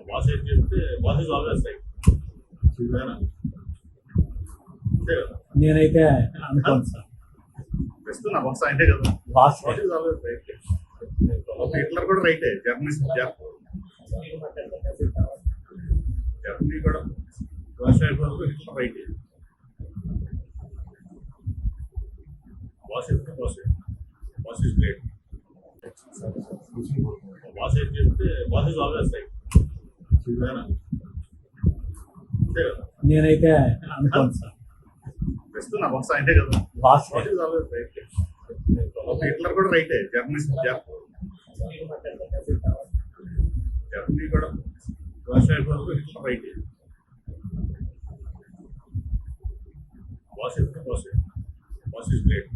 Boss ఏం చేస్తే boss is always right. అంతే కదా. నేనైతే అనుకోను సార్. ప్రస్తుతం నా బాస్ ఆయనే కదా. Boss boss is always right. Hitler కూడా రైటే. జర్మనీ కూడా రష్యా వరకు హిట్లర్ రైటే. Boss is great. బాస్ ఏం చేస్తే బాస్ ఇస్ ఆల్వేస్ రైట్. అంతే కదా. నేనైతే అనుకోను సార్. ప్రస్తుతం నా బాస్ ఆయనే కదా. Boss boss is always right. Hitler కూడా రైటే. జర్మనీ కూడా రష్యా వరకు హిట్లర్ రైటే. Boss is great.